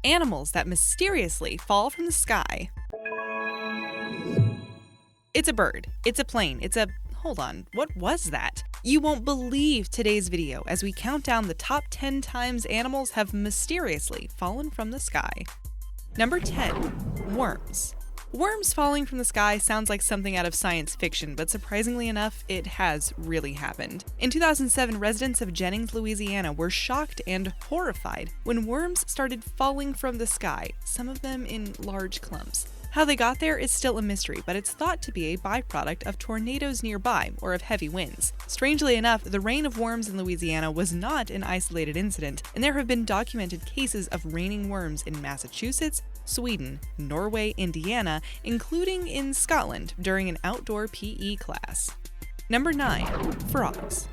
Animals that mysteriously fall from the sky. It's a bird. It's a plane. Hold on, what was that? You won't believe today's video as we count down the top 10 times animals have mysteriously fallen from the sky. Number 10. Worms. Worms falling from the sky sounds like something out of science fiction, but surprisingly enough, it has really happened. In 2007, residents of Jennings, Louisiana were shocked and horrified when worms started falling from the sky, some of them in large clumps. How they got there is still a mystery, but it's thought to be a byproduct of tornadoes nearby or of heavy winds. Strangely enough, the rain of worms in Louisiana was not an isolated incident, and there have been documented cases of raining worms in Massachusetts, Sweden, Norway, Indiana, including in Scotland during an outdoor PE class. Number 9. Frogs.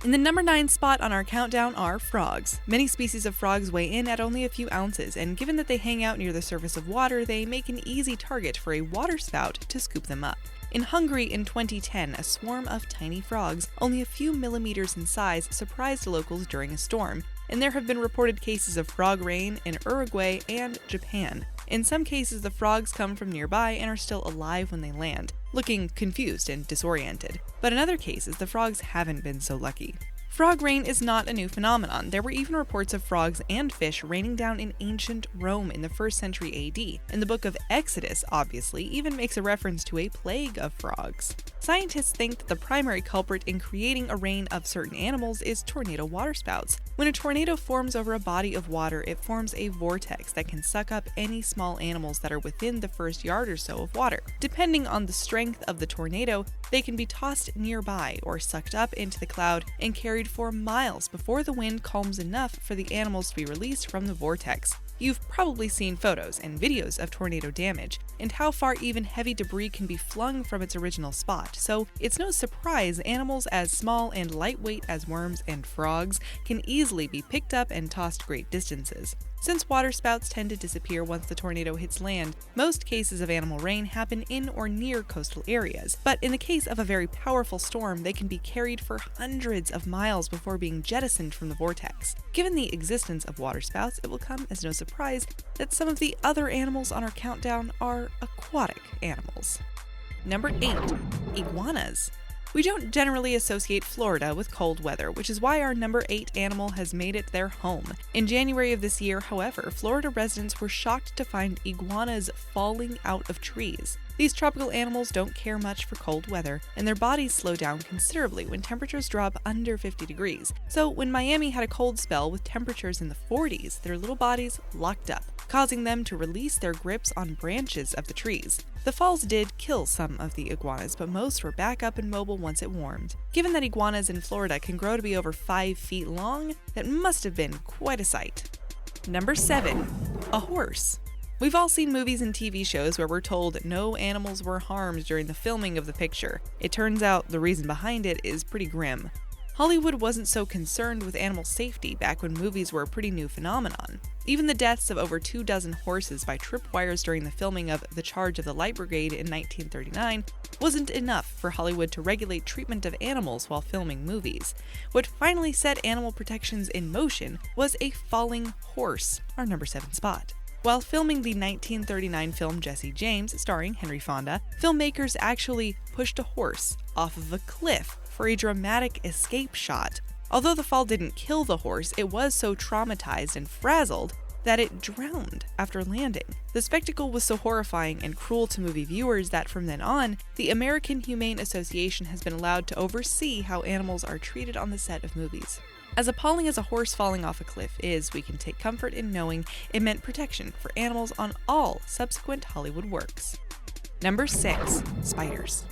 In the number 9 spot on our countdown are frogs. Many species of frogs weigh in at only a few ounces, and given that they hang out near the surface of water, they make an easy target for a waterspout to scoop them up. In Hungary in 2010, a swarm of tiny frogs, only a few millimeters in size, surprised locals during a storm, and there have been reported cases of frog rain in Uruguay and Japan. In some cases, the frogs come from nearby and are still alive when they land, looking confused and disoriented. But in other cases, the frogs haven't been so lucky. Frog rain is not a new phenomenon. There were even reports of frogs and fish raining down in ancient Rome in the 1st century AD, and the book of Exodus, obviously, even makes a reference to a plague of frogs. Scientists think that the primary culprit in creating a rain of certain animals is tornado waterspouts. When a tornado forms over a body of water, it forms a vortex that can suck up any small animals that are within the first yard or so of water. Depending on the strength of the tornado, they can be tossed nearby or sucked up into the cloud and carried for miles before the wind calms enough for the animals to be released from the vortex. You've probably seen photos and videos of tornado damage, and how far even heavy debris can be flung from its original spot, so it's no surprise animals as small and lightweight as worms and frogs can easily be picked up and tossed great distances. Since waterspouts tend to disappear once the tornado hits land, most cases of animal rain happen in or near coastal areas, but in the case of a very powerful storm, they can be carried for hundreds of miles before being jettisoned from the vortex. Given the existence of waterspouts, it will come as no surprise that some of the other animals on our countdown are aquatic animals. Number 8. Iguanas. We don't generally associate Florida with cold weather, which is why our number 8 animal has made it their home. In January of this year, however, Florida residents were shocked to find iguanas falling out of trees. These tropical animals don't care much for cold weather, and their bodies slow down considerably when temperatures drop under 50 degrees. So when Miami had a cold spell with temperatures in the 40s, their little bodies locked up, causing them to release their grips on branches of the trees. The falls did kill some of the iguanas, but most were back up and mobile once it warmed. Given that iguanas in Florida can grow to be over 5 feet long, that must have been quite a sight. Number 7. A horse. We've all seen movies and TV shows where we're told no animals were harmed during the filming of the picture. It turns out the reason behind it is pretty grim. Hollywood wasn't so concerned with animal safety back when movies were a pretty new phenomenon. Even the deaths of over 24 horses by tripwires during the filming of The Charge of the Light Brigade in 1939 wasn't enough for Hollywood to regulate treatment of animals while filming movies. What finally set animal protections in motion was a falling horse, our number 7 spot. While filming the 1939 film Jesse James, starring Henry Fonda, filmmakers actually pushed a horse off of a cliff for a dramatic escape shot. Although the fall didn't kill the horse, it was so traumatized and frazzled that it drowned after landing. The spectacle was so horrifying and cruel to movie viewers that from then on, the American Humane Association has been allowed to oversee how animals are treated on the set of movies. As appalling as a horse falling off a cliff is, we can take comfort in knowing it meant protection for animals on all subsequent Hollywood works. Number 6. Spiders.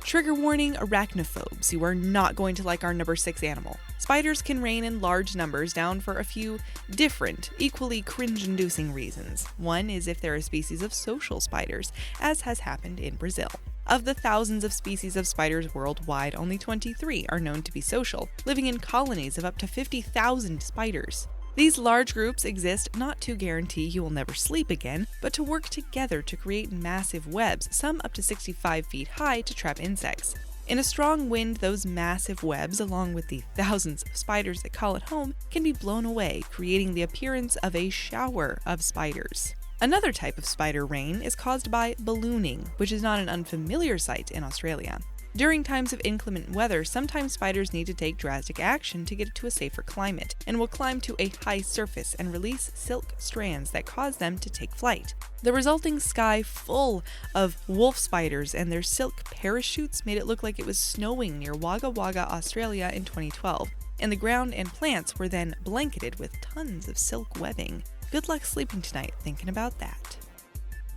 Trigger warning, arachnophobes, you are not going to like our number 6 animal. Spiders can reign in large numbers down for a few different, equally cringe-inducing reasons. One is if they're a species of social spiders, as has happened in Brazil. Of the thousands of species of spiders worldwide, only 23 are known to be social, living in colonies of up to 50,000 spiders. These large groups exist not to guarantee you will never sleep again, but to work together to create massive webs, some up to 65 feet high, to trap insects. In a strong wind, those massive webs, along with the thousands of spiders that call it home, can be blown away, creating the appearance of a shower of spiders. Another type of spider rain is caused by ballooning, which is not an unfamiliar sight in Australia. During times of inclement weather, sometimes spiders need to take drastic action to get to a safer climate, and will climb to a high surface and release silk strands that cause them to take flight. The resulting sky full of wolf spiders and their silk parachutes made it look like it was snowing near Wagga Wagga, Australia in 2012, and the ground and plants were then blanketed with tons of silk webbing. Good luck sleeping tonight thinking about that.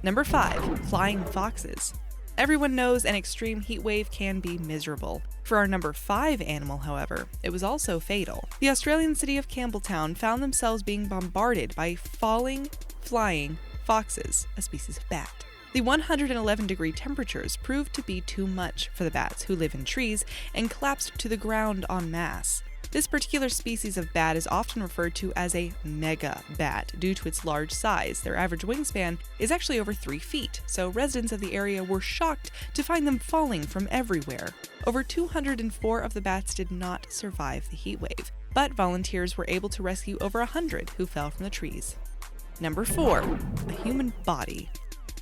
Number 5. Flying foxes. Everyone knows an extreme heat wave can be miserable. For our number 5 animal, however, it was also fatal. The Australian city of Campbelltown found themselves being bombarded by flying foxes, a species of bat. The 111-degree temperatures proved to be too much for the bats who live in trees and collapsed to the ground en masse. This particular species of bat is often referred to as a mega bat due to its large size. Their average wingspan is actually over 3 feet, so residents of the area were shocked to find them falling from everywhere. Over 204 of the bats did not survive the heat wave, but volunteers were able to rescue over 100 who fell from the trees. Number 4. A human body.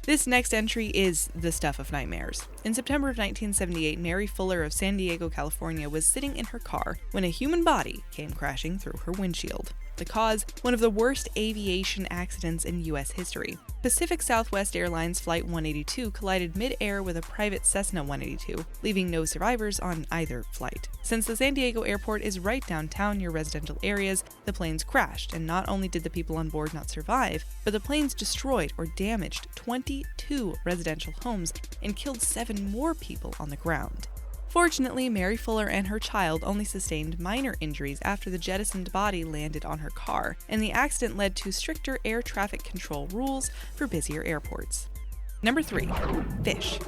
This next entry is the stuff of nightmares. In September of 1978, Mary Fuller of San Diego, California was sitting in her car when a human body came crashing through her windshield. The cause, one of the worst aviation accidents in U.S. history. Pacific Southwest Airlines Flight 182 collided mid-air with a private Cessna 182, leaving no survivors on either flight. Since the San Diego airport is right downtown near residential areas, the planes crashed, and not only did the people on board not survive, but the planes destroyed or damaged 22 residential homes and killed 7 more people on the ground. Fortunately, Mary Fuller and her child only sustained minor injuries after the jettisoned body landed on her car, and the accident led to stricter air traffic control rules for busier airports. Number 3. Fish.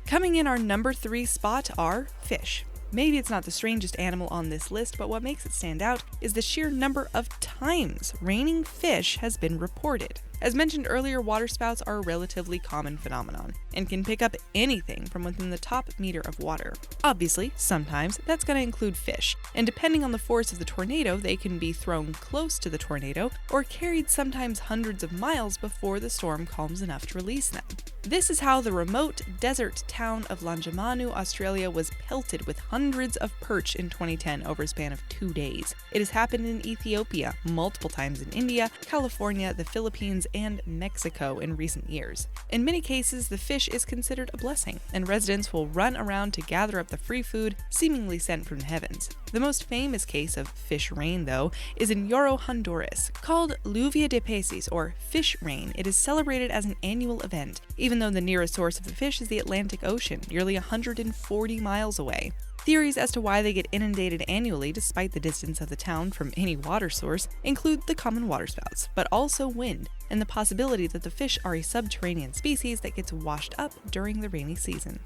Coming in our number 3 spot are fish. Maybe it's not the strangest animal on this list, but what makes it stand out is the sheer number of times raining fish has been reported. As mentioned earlier, waterspouts are a relatively common phenomenon and can pick up anything from within the top meter of water. Obviously, sometimes that's going to include fish, and depending on the force of the tornado, they can be thrown close to the tornado or carried sometimes hundreds of miles before the storm calms enough to release them. This is how the remote desert town of Lanjamanu, Australia was pelted with hundreds of perch in 2010 over a span of 2 days. It has happened in Ethiopia, multiple times in India, California, the Philippines, and Mexico in recent years. In many cases, the fish is considered a blessing, and residents will run around to gather up the free food seemingly sent from the heavens. The most famous case of fish rain, though, is in Yoro, Honduras. Called Lluvia de Peces, or fish rain, it is celebrated as an annual event, even though the nearest source of the fish is the Atlantic Ocean, nearly 140 miles away. Theories as to why they get inundated annually despite the distance of the town from any water source include the common waterspouts, but also wind, and the possibility that the fish are a subterranean species that gets washed up during the rainy season.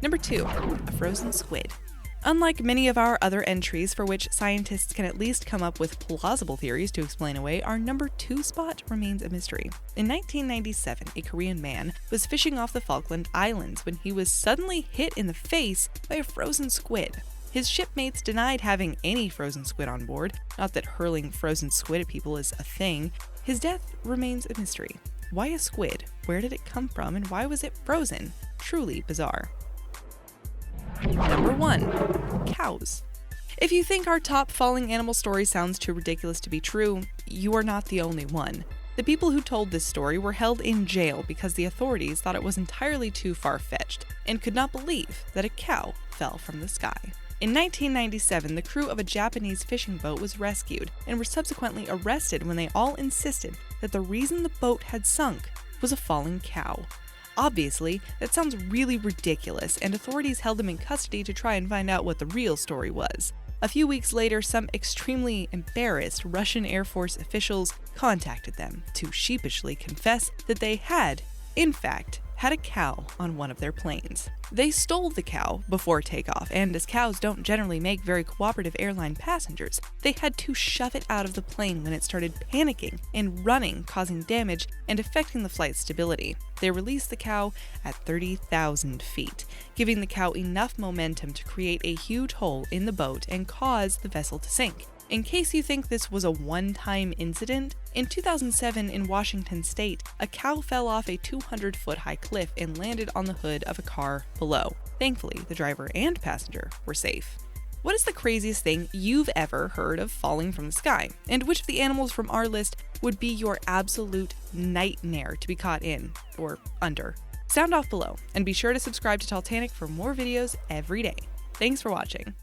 Number 2. A frozen squid. Unlike many of our other entries for which scientists can at least come up with plausible theories to explain away, our number 2 spot remains a mystery. In 1997, a Korean man was fishing off the Falkland Islands when he was suddenly hit in the face by a frozen squid. His shipmates denied having any frozen squid on board, not that hurling frozen squid at people is a thing. His death remains a mystery. Why a squid? Where did it come from, and why was it frozen? Truly bizarre. Number 1. Cows. If you think our top falling animal story sounds too ridiculous to be true, you are not the only one. The people who told this story were held in jail because the authorities thought it was entirely too far-fetched and could not believe that a cow fell from the sky. In 1997, the crew of a Japanese fishing boat was rescued and were subsequently arrested when they all insisted that the reason the boat had sunk was a falling cow. Obviously, that sounds really ridiculous, and authorities held them in custody to try and find out what the real story was. A few weeks later, some extremely embarrassed Russian Air Force officials contacted them to sheepishly confess that they had, in fact, had a cow on one of their planes. They stole the cow before takeoff, and as cows don't generally make very cooperative airline passengers, they had to shove it out of the plane when it started panicking and running, causing damage and affecting the flight's stability. They released the cow at 30,000 feet, giving the cow enough momentum to create a huge hole in the boat and cause the vessel to sink. In case you think this was a one-time incident, in 2007 in Washington state, a cow fell off a 200-foot high cliff and landed on the hood of a car below. Thankfully, the driver and passenger were safe. What is the craziest thing you've ever heard of falling from the sky? And which of the animals from our list would be your absolute nightmare to be caught in or under? Sound off below, and be sure to subscribe to Titanic for more videos every day. Thanks for watching.